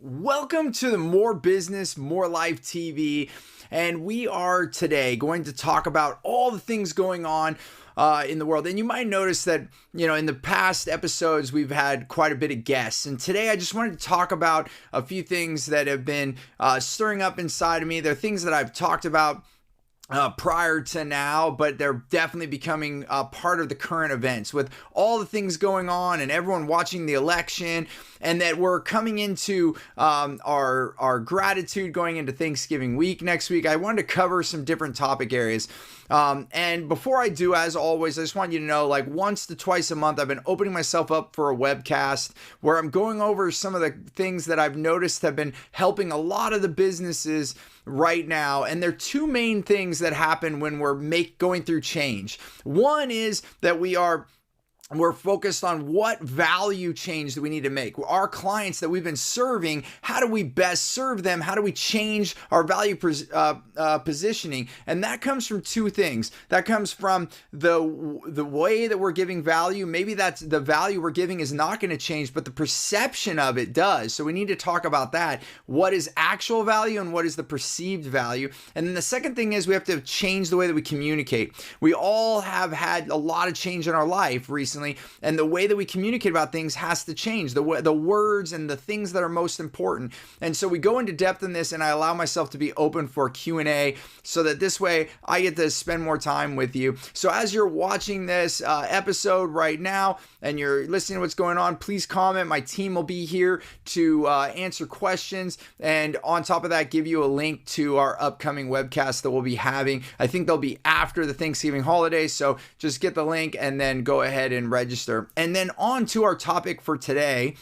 Welcome to the More Business, More Life TV. And we are today going to talk about all the things going on in the world. And you might notice that, in the past episodes, we've had quite a bit of guests. And today I just wanted to talk about a few things that have been stirring up inside of me. They're things that I've talked about prior to now, but they're definitely becoming part of the current events with all the things going on and everyone watching the election, and that we're coming into our gratitude going into Thanksgiving week next week. I wanted to cover some different topic areas. And before I do, as always, I just want you to know, like once to twice a month, I've been opening myself up for a webcast where I'm going over some of the things that I've noticed have been helping a lot of the businesses right now. And there are two main things that happen when we're going through change. One is that we're focused on what value change that we need to make. Our clients that we've been serving, how do we best serve them? How do we change our value positioning? And that comes from two things. That comes from the way that we're giving value. Maybe that's the value we're giving is not going to change, but the perception of it does. So we need to talk about that. What is actual value and what is the perceived value? And then the second thing is we have to change the way that we communicate. We all have had a lot of change in our life recently. And the way that we communicate about things has to change, the words and the things that are most important. And so we go into depth in this, and I allow myself to be open for Q&A so that this way I get to spend more time with you. So as you're watching this episode right now and you're listening to what's going on, please comment. My team will be here to answer questions. And on top of that, give you a link to our upcoming webcast that we'll be having. I think they'll be after the Thanksgiving holiday. So just get the link and then go ahead and register. And then on to our topic for today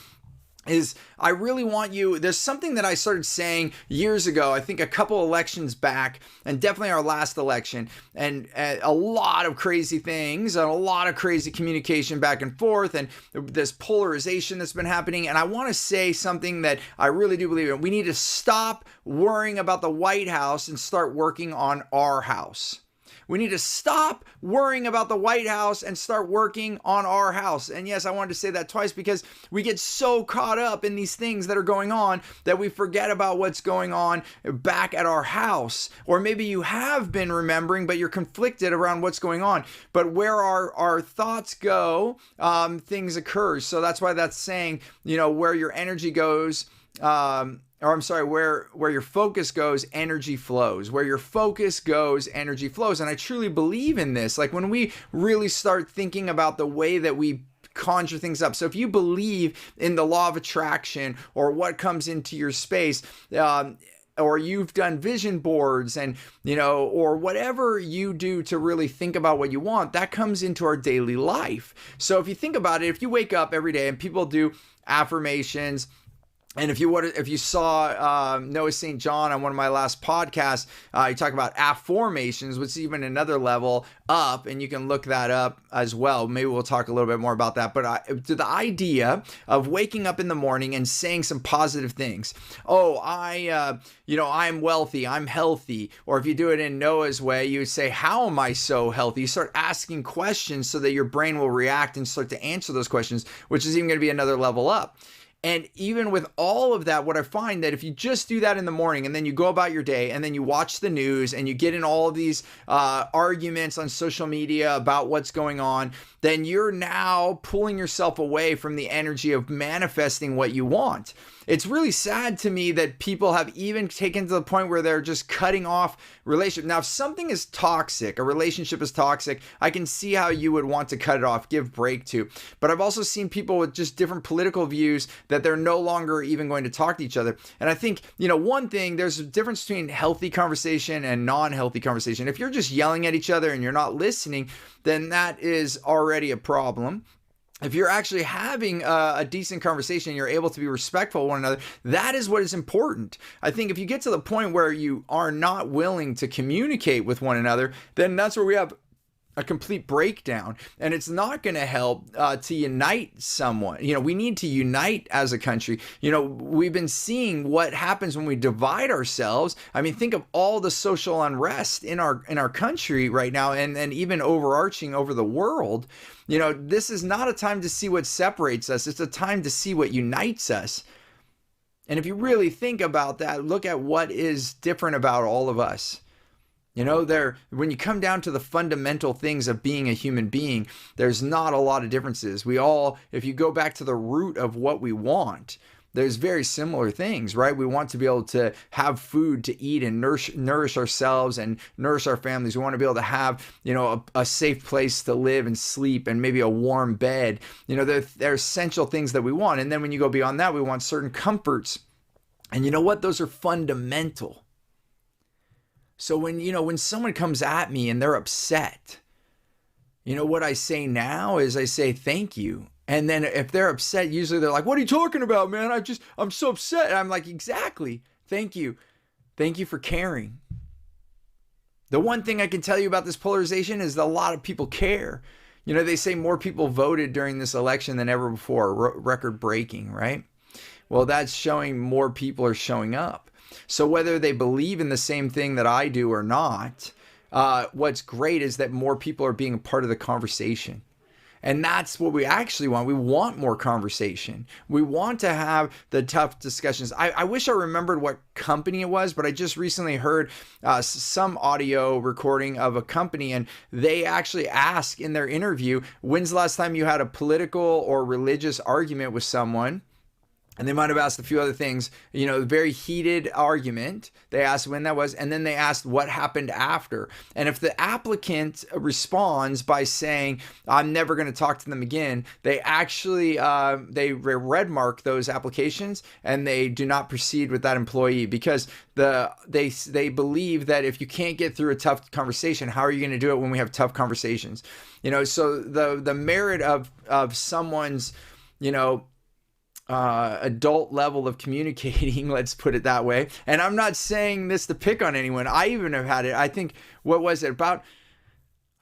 is I really want you, there's something that I started saying years ago, I think a couple elections back, and definitely our last election, and a lot of crazy things and a lot of crazy communication back and forth and this polarization that's been happening. And I want to say something that I really do believe in. We need to stop worrying about the White House and start working on our house. We need to stop worrying about the White House and start working on our house. And yes, I wanted to say that twice because we get so caught up in these things that are going on that we forget about what's going on back at our house. Or maybe you have been remembering, but you're conflicted around what's going on. But where our thoughts go, things occur. So that's why that's saying, where your energy goes, where your focus goes, energy flows. Where your focus goes, energy flows. And I truly believe in this. Like when we really start thinking about the way that we conjure things up. So if you believe in the law of attraction or what comes into your space, or you've done vision boards and, or whatever you do to really think about what you want, that comes into our daily life. So if you think about it, if you wake up every day and people do affirmations, and if you saw Noah St. John on one of my last podcasts, you talk about affirmations, which is even another level up, and you can look that up as well. Maybe we'll talk a little bit more about that. But the idea of waking up in the morning and saying some positive things. Oh, I'm wealthy, I'm healthy. Or if you do it in Noah's way, you would say, how am I so healthy? You start asking questions so that your brain will react and start to answer those questions, which is even going to be another level up. And even with all of that, what I find that if you just do that in the morning and then you go about your day and then you watch the news and you get in all of these arguments on social media about what's going on, then you're now pulling yourself away from the energy of manifesting what you want. It's really sad to me that people have even taken to the point where they're just cutting off relationships. Now, if something is toxic, a relationship is toxic, I can see how you would want to cut it off, give break to. But I've also seen people with just different political views that they're no longer even going to talk to each other. And I think, one thing, there's a difference between healthy conversation and non-healthy conversation. If you're just yelling at each other and you're not listening, then that is already a problem. If you're actually having a decent conversation and you're able to be respectful of one another, that is what is important. I think if you get to the point where you are not willing to communicate with one another, then that's where we have a complete breakdown, and it's not going to help to unite someone. We need to unite as a country. We've been seeing what happens when we divide ourselves. I mean, think of all the social unrest in our country right now, and even overarching over the world. This is not a time to see what separates us. It's a time to see what unites us. And if you really think about that, look at what is different about all of us. When you come down to the fundamental things of being a human being, there's not a lot of differences. We all, if you go back to the root of what we want, there's very similar things, right? We want to be able to have food to eat and nourish ourselves and nourish our families. We want to be able to have, a safe place to live and sleep and maybe a warm bed. They're essential things that we want. And then when you go beyond that, we want certain comforts. And you know what? Those are fundamental. So when someone comes at me and they're upset, what I say now is I say, thank you. And then if they're upset, usually they're like, what are you talking about, man? I'm so upset. And I'm like, exactly. Thank you. Thank you for caring. The one thing I can tell you about this polarization is that a lot of people care. They say more people voted during this election than ever before, record breaking, right? Well, that's showing more people are showing up. So whether they believe in the same thing that I do or not, what's great is that more people are being a part of the conversation. And that's what we actually want. We want more conversation. We want to have the tough discussions. I wish I remembered what company it was, but I just recently heard some audio recording of a company, and they actually ask in their interview, when's the last time you had a political or religious argument with someone? And they might have asked a few other things, very heated argument. They asked when that was, and then they asked what happened after. And if the applicant responds by saying, I'm never going to talk to them again, they actually, they red mark those applications and they do not proceed with that employee because they believe that if you can't get through a tough conversation, how are you going to do it when we have tough conversations? So the merit of someone's, adult level of communicating, let's put it that way. And I'm not saying this to pick on anyone. I even have had it. I think, what was it about?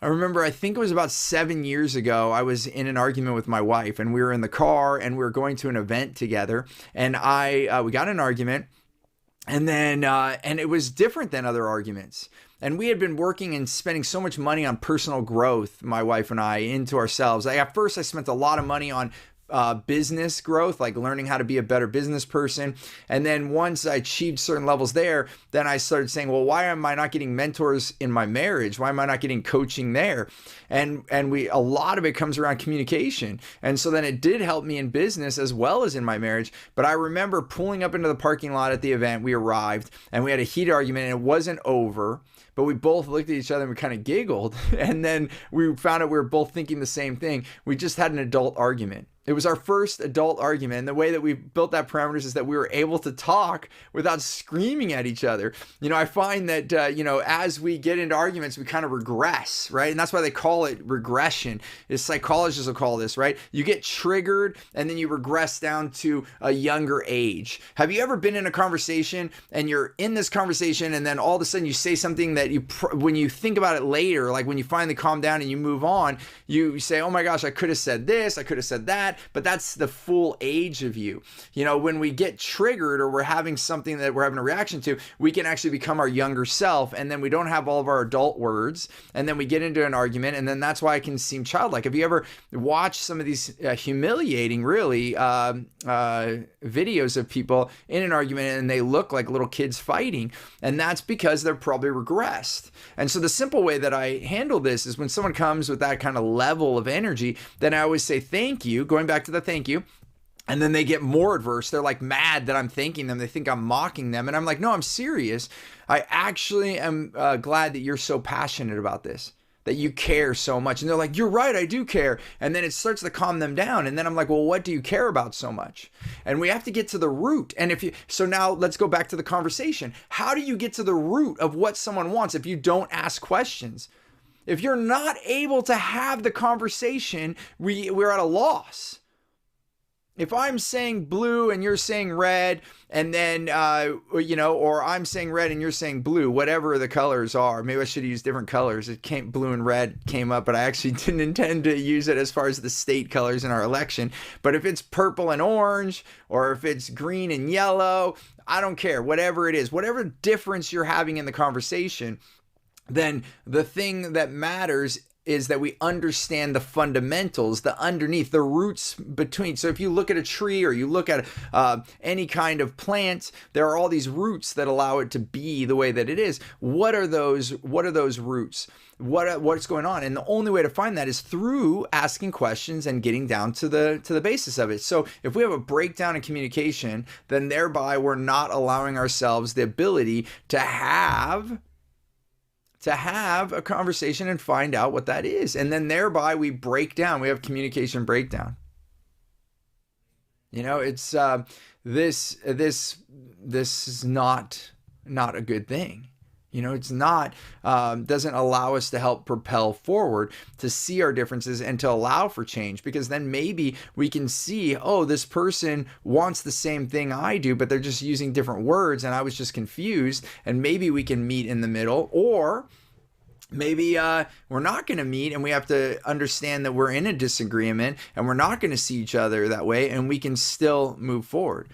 I remember, I think it was about 7 years ago, I was in an argument with my wife and we were in the car and we were going to an event together and we got in an argument and then, and it was different than other arguments. And we had been working and spending so much money on personal growth, my wife and I, into ourselves. At first, I spent a lot of money on business growth, like learning how to be a better business person. And then once I achieved certain levels there, then I started saying, well, why am I not getting mentors in my marriage? Why am I not getting coaching there? And a lot of it comes around communication. And so then it did help me in business as well as in my marriage. But I remember pulling up into the parking lot at the event. We arrived and we had a heated argument and it wasn't over. But we both looked at each other and we kind of giggled. And then we found out we were both thinking the same thing. We just had an adult argument. It was our first adult argument. And the way that we built that parameters is that we were able to talk without screaming at each other. I find that, as we get into arguments, we kind of regress, right? And that's why they call it regression. Psychologists will call this, right? You get triggered and then you regress down to a younger age. Have you ever been in a conversation and you're in this conversation and then all of a sudden you say something that when you think about it later, like when you finally calm down and you move on, you say, oh my gosh, I could have said this, I could have said that. But that's the full age of you. When we get triggered or we're having something that we're having a reaction to, we can actually become our younger self. And then we don't have all of our adult words. And then we get into an argument. And then that's why it can seem childlike. Have you ever watched some of these humiliating, really, videos of people in an argument and they look like little kids fighting? And that's because they're probably regressed. And so the simple way that I handle this is when someone comes with that kind of level of energy, then I always say, thank you, going back to the thank you. And then they get more adverse. They're like mad that I'm thanking them. They think I'm mocking them. And I'm like, no, I'm serious. I actually am glad that you're so passionate about this, that you care so much. And they're like, you're right, I do care. And then it starts to calm them down. And then I'm like, well, what do you care about so much? And we have to get to the root. And so now let's go back to the conversation. How do you get to the root of what someone wants if you don't ask questions? If you're not able to have the conversation, we're at a loss. If I'm saying blue and you're saying red, and then, or I'm saying red and you're saying blue, whatever the colors are, maybe I should use different colors. Blue and red came up, but I actually didn't intend to use it as far as the state colors in our election. But if it's purple and orange, or if it's green and yellow, I don't care. Whatever it is, whatever difference you're having in the conversation, then the thing that matters is that we understand the fundamentals, the underneath, the roots between. So if you look at a tree or you look at any kind of plant, there are all these roots that allow it to be the way that it is. What are those roots? What's going on? And the only way to find that is through asking questions and getting down to the basis of it. So if we have a breakdown in communication, then thereby we're not allowing ourselves the ability to have a conversation and find out what that is. And then thereby we break down. We have communication breakdown. It's this is not a good thing. It's not, doesn't allow us to help propel forward, to see our differences and to allow for change, because then maybe we can see, oh, this person wants the same thing I do, but they're just using different words and I was just confused, and maybe we can meet in the middle. Or maybe we're not going to meet and we have to understand that we're in a disagreement and we're not going to see each other that way, and we can still move forward.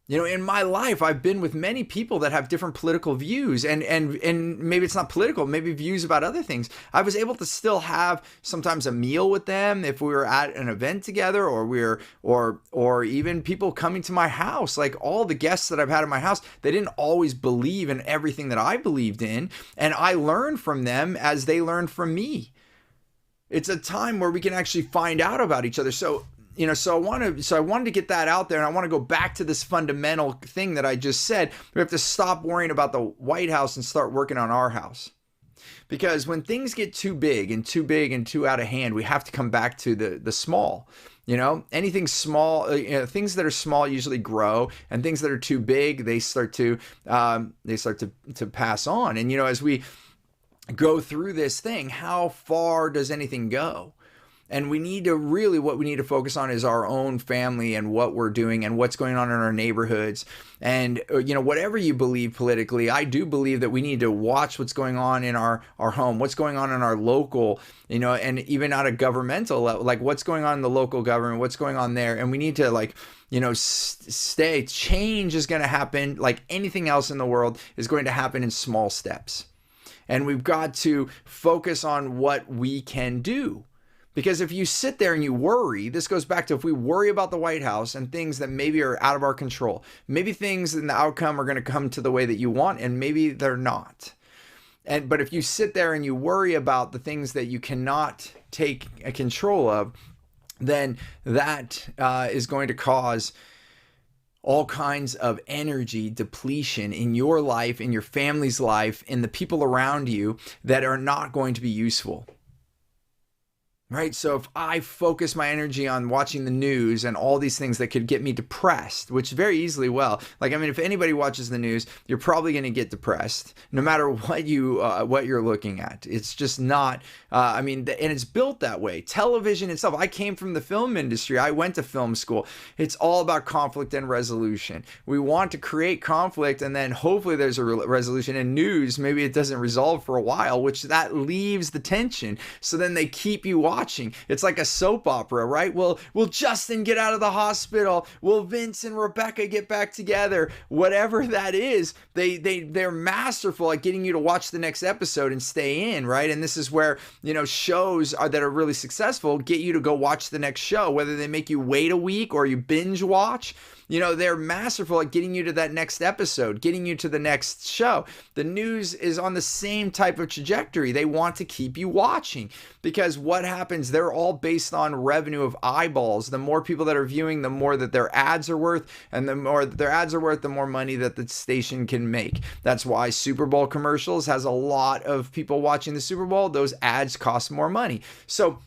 In my life, I've been with many people that have different political views, and maybe it's not political, maybe views about other things. I was able to still have sometimes a meal with them if we were at an event together, or even people coming to my house. Like all the guests that I've had at my house, they didn't always believe in everything that I believed in, and I learned from them as they learned from me. It's a time where we can actually find out about each other. So I wanted to get that out there, and I want to go back to this fundamental thing that I just said. We have to stop worrying about the White House and start working on our house. Because when things get too big and too out of hand, we have to come back to the small. Anything small, things that are small usually grow, and things that are too big, they start to pass on. And as we go through this thing, how far does anything go? And what we need to focus on is our own family and what we're doing and what's going on in our neighborhoods. And, whatever you believe politically, I do believe that we need to watch what's going on in our home, what's going on in our local, and even at a governmental level, like what's going on in the local government, what's going on there. And we need to stay. Change is going to happen, like anything else in the world, is going to happen in small steps. And we've got to focus on what we can do. Because if you sit there and you worry, this goes back to if we worry about the White House and things that maybe are out of our control, maybe things in the outcome are going to come to the way that you want, and maybe they're not. But if you sit there and you worry about the things that you cannot take control of, then that is going to cause all kinds of energy depletion in your life, in your family's life, in the people around you that are not going to be useful. Right? So if I focus my energy on watching the news and all these things that could get me depressed, which very easily will, if anybody watches the news, you're probably going to get depressed no matter what you're looking at. It's just not, and it's built that way. Television itself, I came from the film industry. I went to film school. It's all about conflict and resolution. We want to create conflict, and then hopefully there's a resolution. In news, maybe it doesn't resolve for a while, which that leaves the tension. So then they keep you watching. It's like a soap opera, right? Will Justin get out of the hospital? Will Vince and Rebecca get back together? Whatever that is, they're masterful at getting you to watch the next episode and stay in, right? And this is where, shows that are really successful get you to go watch the next show, whether they make you wait a week or you binge watch. They're masterful at getting you to that next episode, getting you to the next show. The news is on the same type of trajectory. They want to keep you watching, because what happens, they're all based on revenue of eyeballs. The more people that are viewing, the more that their ads are worth, and the more that their ads are worth, the more money that the station can make. That's why Super Bowl commercials has a lot of people watching the Super Bowl. Those ads cost more money. So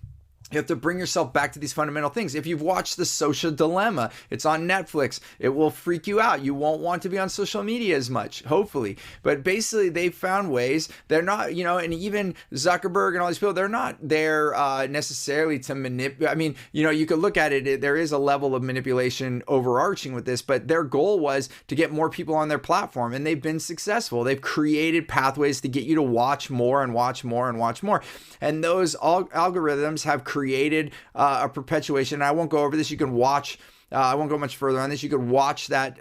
you have to bring yourself back to these fundamental things. If you've watched The Social Dilemma, it's on Netflix. It will freak you out. You won't want to be on social media as much, hopefully. But basically, they've found ways. They're not, and even Zuckerberg and all these people, they're not there necessarily to manipulate. You could look at it. There is a level of manipulation overarching with this, but their goal was to get more people on their platform, and they've been successful. They've created pathways to get you to watch more and watch more and watch more. And those algorithms have created a perpetuation. I won't go over this. You can watch I won't go much further on this. You could watch that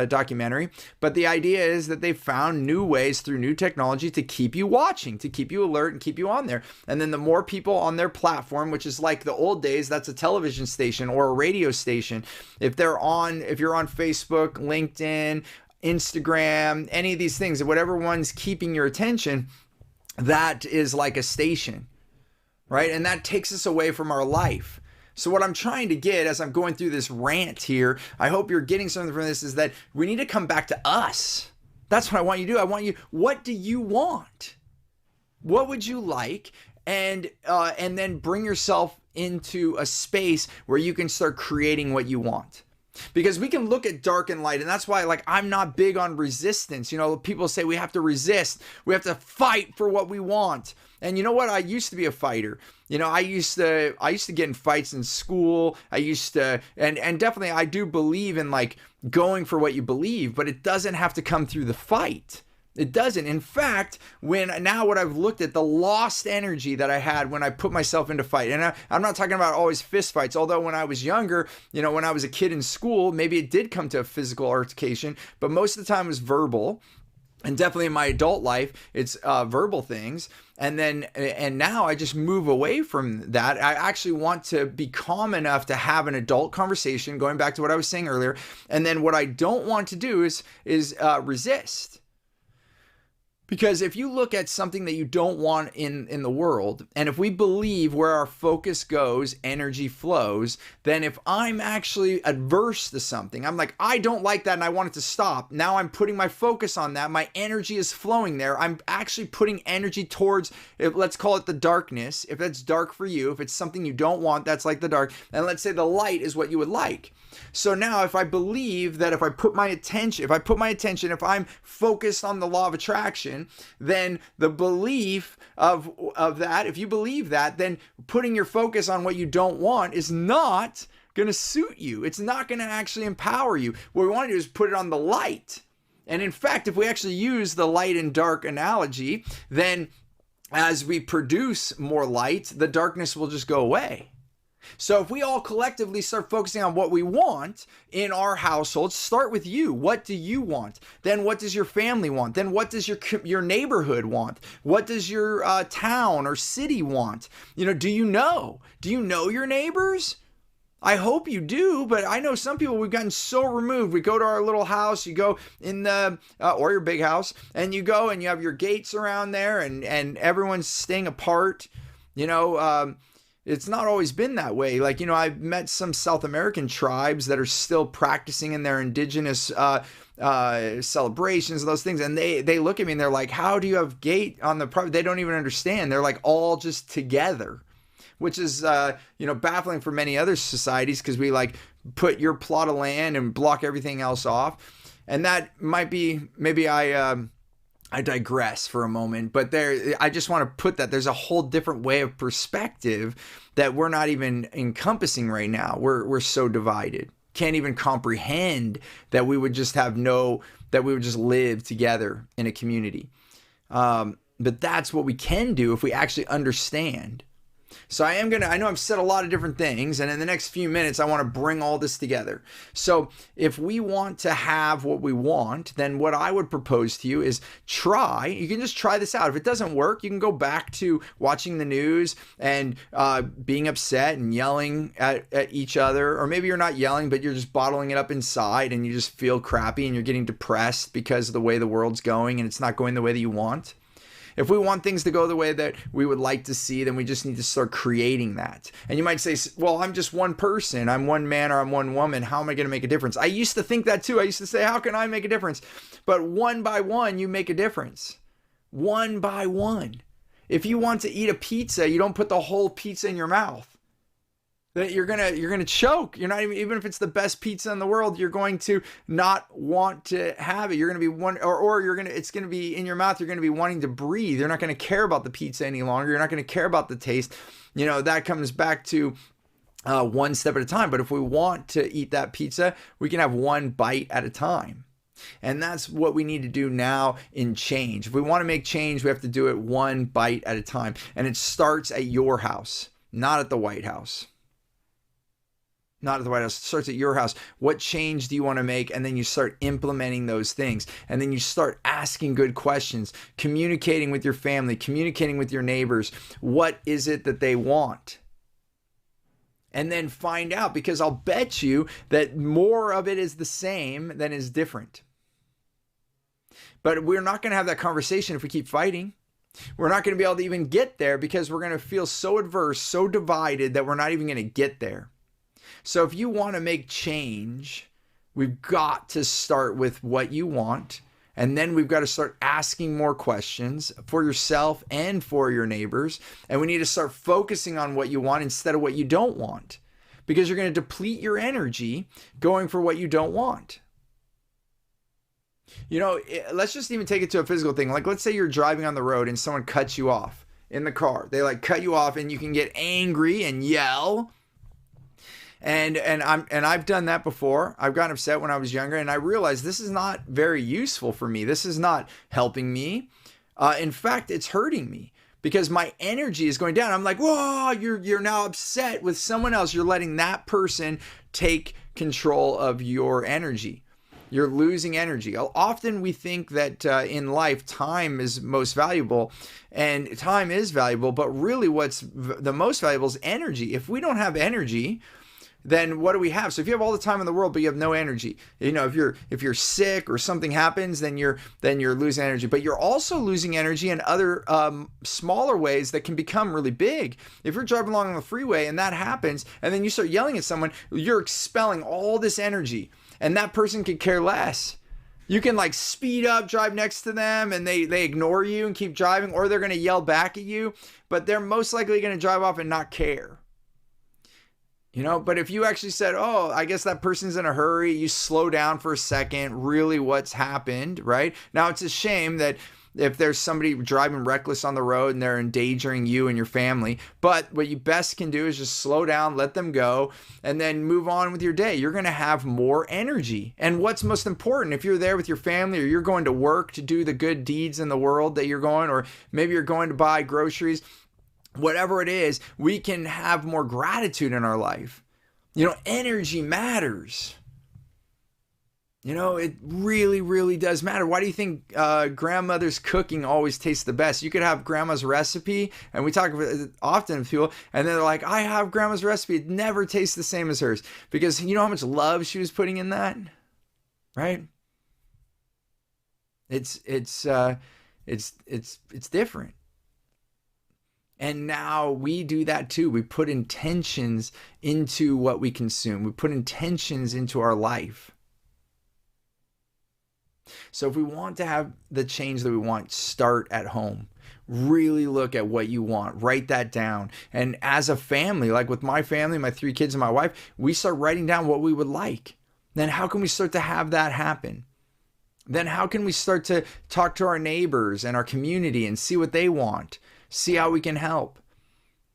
documentary. But the idea is that they found new ways through new technology to keep you watching, to keep you alert and keep you on there. And then the more people on their platform, which is like the old days, that's a television station or a radio station. If you're on Facebook, LinkedIn, Instagram, any of these things, whatever one's keeping your attention, that is like a station, right? And that takes us away from our life. So what I'm trying to get as I'm going through this rant here, I hope you're getting something from this, is that we need to come back to us. That's what I want you to do. What do you want? What would you like? And then bring yourself into a space where you can start creating what you want. Because we can look at dark and light, and that's why, like, I'm not big on resistance. You know, people say we have to resist. We have to fight for what we want. And you know what? I used to be a fighter. You know, I used to get in fights in school. I used to, and definitely I do believe in like going for what you believe, but it doesn't have to come through the fight. It doesn't. In fact, what I've looked at, the lost energy that I had when I put myself into fight, and I'm not talking about always fist fights, although when I was younger, you know, when I was a kid in school, maybe it did come to a physical altercation, but most of the time it was verbal. And definitely in my adult life, it's verbal things. And now I just move away from that. I actually want to be calm enough to have an adult conversation, going back to what I was saying earlier. And then what I don't want to do is resist. Because if you look at something that you don't want in the world, and if we believe where our focus goes, energy flows, then if I'm actually adverse to something, I'm like, I don't like that and I want it to stop. Now I'm putting my focus on that. My energy is flowing there. I'm actually putting energy towards, let's call it the darkness. If that's dark for you, if it's something you don't want, that's like the dark. And let's say the light is what you would like. So now if I believe that if I'm focused on the law of attraction, then the belief of that, if you believe that, then putting your focus on what you don't want is not going to suit you. It's not going to actually empower you. What we want to do is put it on the light. And in fact, if we actually use the light and dark analogy, then as we produce more light, the darkness will just go away. So if we all collectively start focusing on what we want in our household, start with you. What do you want? Then what does your family want? Then what does your neighborhood want? What does your town or city want? You know, do you know your neighbors? I hope you do, but I know some people, we've gotten so removed. We go to our little house, you go in the, or your big house, and you go and you have your gates around there and everyone's staying apart, you know. It's not always been that way. Like, you know, I've met some South American tribes that are still practicing in their indigenous celebrations and those things. And they look at me and they're like, how do you have gate on the property? They don't even understand. They're like all just together, which is, baffling for many other societies because we like put your plot of land and block everything else off. And that might be, maybe I digress for a moment, but I just want to put that there's a whole different way of perspective that we're not even encompassing right now. We're so divided. Can't even comprehend that we would just live together in a community. But that's what we can do if we actually understand. So I know I've said a lot of different things, and in the next few minutes, I want to bring all this together. So if we want to have what we want, then what I would propose to you is you can just try this out. If it doesn't work, you can go back to watching the news and being upset and yelling at each other, or maybe you're not yelling, but you're just bottling it up inside and you just feel crappy and you're getting depressed because of the way the world's going and it's not going the way that you want. If we want things to go the way that we would like to see, then we just need to start creating that. And you might say, well, I'm just one person. I'm one man or I'm one woman. How am I going to make a difference? I used to think that too. I used to say, how can I make a difference? But one by one, you make a difference. One by one. If you want to eat a pizza, you don't put the whole pizza in your mouth. You're gonna choke. You're not even if it's the best pizza in the world, you're going to not want to have it. You're gonna be it's gonna be in your mouth. You're gonna be wanting to breathe. You're not gonna care about the pizza any longer. You're not gonna care about the taste. You know, that comes back to one step at a time. But if we want to eat that pizza, we can have one bite at a time. And that's what we need to do now in change. If we want to make change, we have to do it one bite at a time. And it starts at your house, not at the White House. Not at the White House, it starts at your house. What change do you want to make? And then you start implementing those things. And then you start asking good questions, communicating with your family, communicating with your neighbors. What is it that they want? And then find out, because I'll bet you that more of it is the same than is different. But we're not going to have that conversation if we keep fighting. We're not going to be able to even get there because we're going to feel so adverse, so divided that we're not even going to get there. So if you want to make change, we've got to start with what you want. And then we've got to start asking more questions for yourself and for your neighbors. And we need to start focusing on what you want instead of what you don't want, because you're going to deplete your energy going for what you don't want. You know, let's just even take it to a physical thing. Like, let's say you're driving on the road and someone cuts you off in the car. They like cut you off and you can get angry and yell. And I've done that before. I've gotten upset when I was younger, and I realized this is not very useful for me. This is not helping me. In fact, it's hurting me because my energy is going down. I'm like, whoa, you're now upset with someone else. You're letting that person take control of your energy. You're losing energy. Often we think that in life, time is most valuable, and time is valuable, but really what's the most valuable is energy. If we don't have energy, then what do we have? So if you have all the time in the world, but you have no energy, you know, if you're sick or something happens, then you're losing energy. But you're also losing energy in other smaller ways that can become really big. If you're driving along on the freeway and that happens, and then you start yelling at someone, you're expelling all this energy, and that person could care less. You can like speed up, drive next to them, and they ignore you and keep driving, or they're going to yell back at you, but they're most likely going to drive off and not care. You know, but if you actually said, oh, I guess that person's in a hurry, you slow down for a second, really what's happened, right? Now, it's a shame that if there's somebody driving reckless on the road and they're endangering you and your family, but what you best can do is just slow down, let them go, and then move on with your day. You're going to have more energy. And what's most important, if you're there with your family or you're going to work to do the good deeds in the world that you're going, or maybe you're going to buy groceries, whatever it is, we can have more gratitude in our life. You know, energy matters. You know, it really, really does matter. Why do you think grandmother's cooking always tastes the best? You could have grandma's recipe, and we talk about it often with people, and they're like, I have grandma's recipe. It never tastes the same as hers. Because you know how much love she was putting in that? Right? It's different. And now we do that too. We put intentions into what we consume. We put intentions into our life. So if we want to have the change that we want, start at home. Really look at what you want. Write that down. And as a family, like with my family, my 3 kids and my wife, we start writing down what we would like. Then how can we start to have that happen? Then how can we start to talk to our neighbors and our community and see what they want? See how we can help,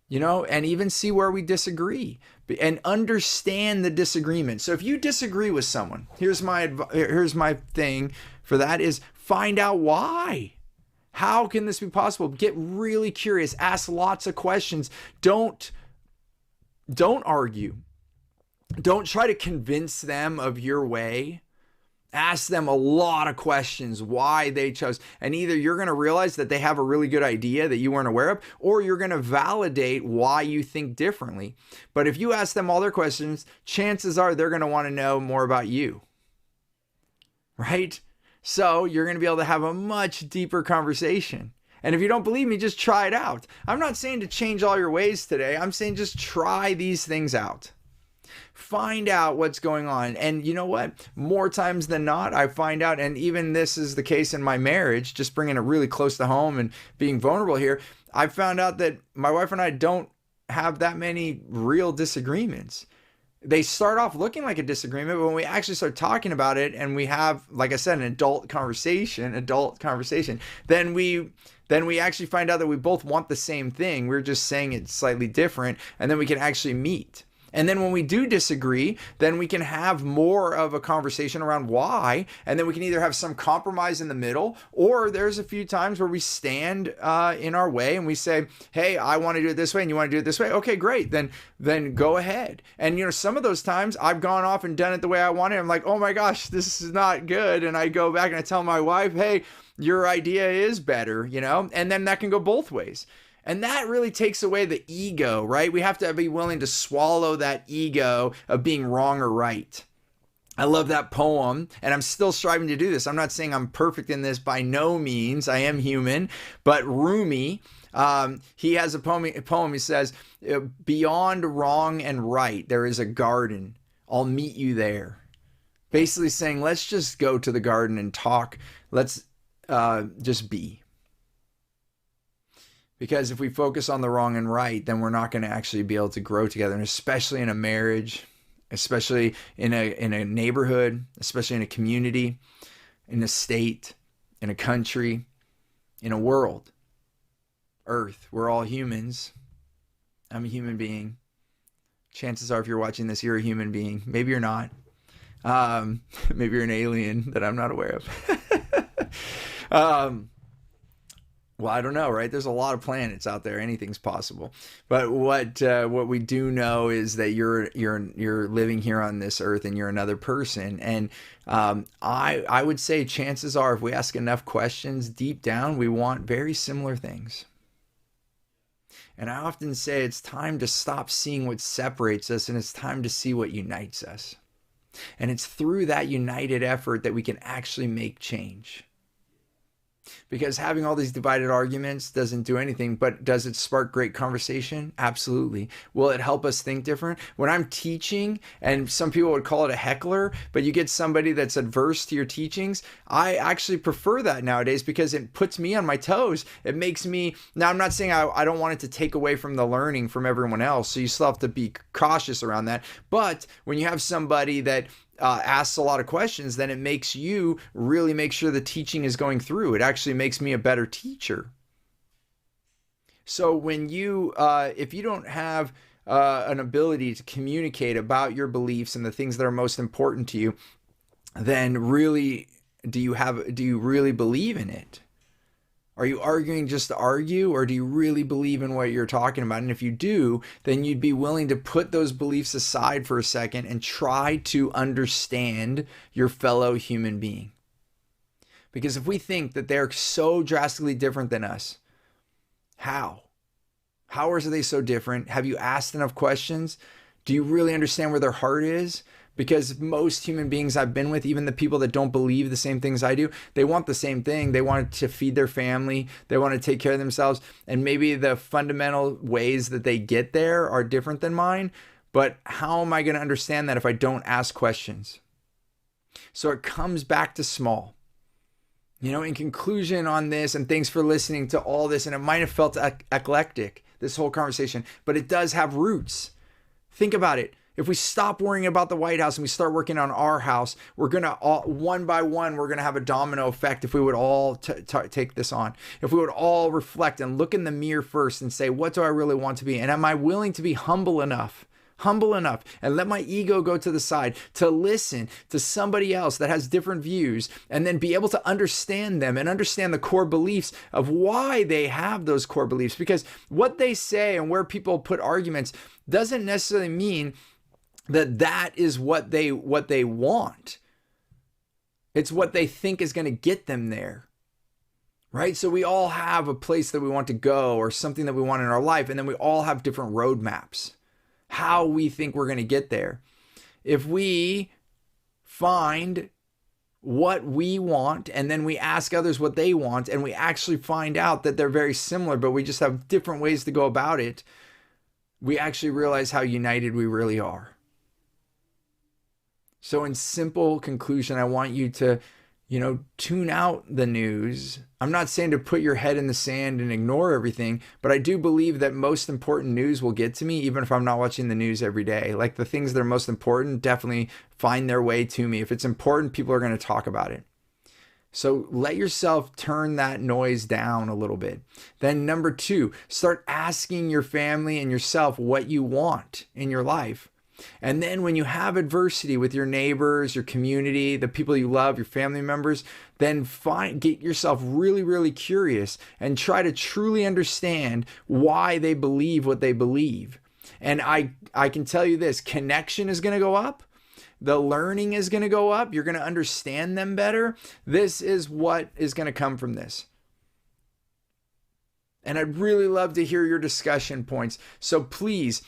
you know, and even see where we disagree and understand the disagreement. So if you disagree with someone, here's my thing for that is find out why. How can this be possible? Get really curious. Ask lots of questions. Don't argue. Don't try to convince them of your way. Ask them a lot of questions why they chose. And either you're going to realize that they have a really good idea that you weren't aware of, or you're going to validate why you think differently. But if you ask them all their questions, chances are they're going to want to know more about you. Right? So you're going to be able to have a much deeper conversation. And if you don't believe me, just try it out. I'm not saying to change all your ways today. I'm saying just try these things out. Find out what's going on. And you know what? More times than not, I find out, and even this is the case in my marriage, just bringing it really close to home and being vulnerable here, I found out that my wife and I don't have that many real disagreements. They start off looking like a disagreement, but when we actually start talking about it and we have, like I said, an adult conversation, then we actually find out that we both want the same thing. We're just saying it slightly different, and then we can actually meet. And then when we do disagree, then we can have more of a conversation around why. And then we can either have some compromise in the middle, or there's a few times where we stand in our way and we say, hey, I want to do it this way and you want to do it this way. Okay, great. Then go ahead. And, some of those times I've gone off and done it the way I wanted. I'm like, oh my gosh, this is not good. And I go back and I tell my wife, hey, your idea is better, and then that can go both ways. And that really takes away the ego, right? We have to be willing to swallow that ego of being wrong or right. I love that poem, and I'm still striving to do this. I'm not saying I'm perfect in this by no means. I am human. But Rumi, he has a poem. He says, beyond wrong and right, there is a garden. I'll meet you there. Basically saying, let's just go to the garden and talk. Let's just be. Because if we focus on the wrong and right, then we're not going to actually be able to grow together. And especially in a marriage, especially in a neighborhood, especially in a community, in a state, in a country, in a world, Earth. We're all humans. I'm a human being. Chances are, if you're watching this, you're a human being. Maybe you're not. Maybe you're an alien that I'm not aware of. Well, I don't know, right? There's a lot of planets out there. Anything's possible. But what we do know is that you're living here on this earth, and you're another person. And I would say chances are, if we ask enough questions, deep down, we want very similar things. And I often say it's time to stop seeing what separates us, and it's time to see what unites us. And it's through that united effort that we can actually make change. Because having all these divided arguments doesn't do anything, but does it spark great conversation? Absolutely. Will it help us think different? When I'm teaching, and some people would call it a heckler, but you get somebody that's adverse to your teachings, I actually prefer that nowadays because it puts me on my toes. It makes me, now I'm not saying I don't want it to take away from the learning from everyone else, so you still have to be cautious around that. But when you have somebody that asks a lot of questions, then it makes you really make sure the teaching is going through. It actually makes me a better teacher. So when if you don't have an ability to communicate about your beliefs and the things that are most important to you, then really, do you really believe in it? Are you arguing just to argue, or do you really believe in what you're talking about? And if you do, then you'd be willing to put those beliefs aside for a second and try to understand your fellow human being. Because if we think that they're so drastically different than us, how? How are they so different? Have you asked enough questions? Do you really understand where their heart is? Because most human beings I've been with, even the people that don't believe the same things I do, they want the same thing. They want to feed their family. They want to take care of themselves. And maybe the fundamental ways that they get there are different than mine. But how am I going to understand that if I don't ask questions? So it comes back to small. In conclusion on this, and thanks for listening to all this, and it might have felt eclectic, this whole conversation, but it does have roots. Think about it. If we stop worrying about the White House and we start working on our house, we're going to, one by one, we're going to have a domino effect if we would all take this on. If we would all reflect and look in the mirror first and say, what do I really want to be? And am I willing to be humble enough and let my ego go to the side to listen to somebody else that has different views, and then be able to understand them and understand the core beliefs of why they have those core beliefs? Because what they say and where people put arguments doesn't necessarily mean that is what they want. It's what they think is going to get them there. Right? So we all have a place that we want to go, or something that we want in our life, and then we all have different roadmaps. How we think we're going to get there. If we find what we want, and then we ask others what they want, and we actually find out that they're very similar, but we just have different ways to go about it, we actually realize how united we really are. So in simple conclusion, I want you to, tune out the news. I'm not saying to put your head in the sand and ignore everything, but I do believe that most important news will get to me, even if I'm not watching the news every day. Like, the things that are most important definitely find their way to me. If it's important, people are going to talk about it. So let yourself turn that noise down a little bit. Then number 2, start asking your family and yourself what you want in your life. And then when you have adversity with your neighbors, your community, the people you love, your family members, then get yourself really, really curious and try to truly understand why they believe what they believe. And I can tell you this, connection is going to go up. The learning is going to go up. You're going to understand them better. This is what is going to come from this. And I'd really love to hear your discussion points. So please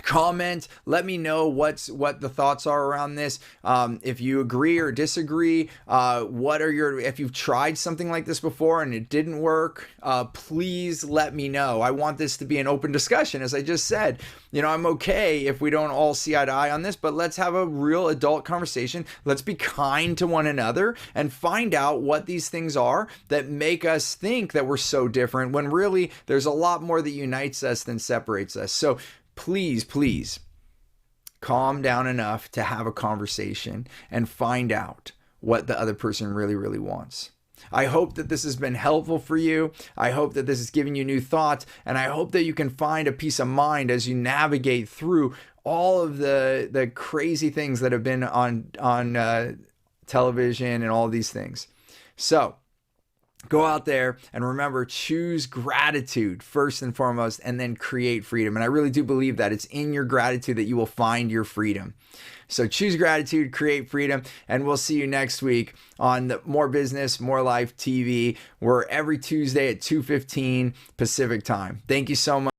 comment, let me know what the thoughts are around this. If you agree or disagree, if you've tried something like this before and it didn't work, please let me know. I want this to be an open discussion. As I just said, I'm okay if we don't all see eye to eye on this, but let's have a real adult conversation. Let's be kind to one another and find out what these things are that make us think that we're so different when really there's a lot more that unites us than separates us. So please calm down enough to have a conversation and find out what the other person really, really wants. I hope that this has been helpful for you. I hope that this is giving you new thoughts, and I hope that you can find a peace of mind as you navigate through all of the crazy things that have been on television and all these things. So go out there and remember, choose gratitude first and foremost, and then create freedom. And I really do believe that it's in your gratitude that you will find your freedom. So choose gratitude, create freedom, and we'll see you next week on the More Business, More Life TV. We're every Tuesday at 2:15 Pacific time. Thank you so much.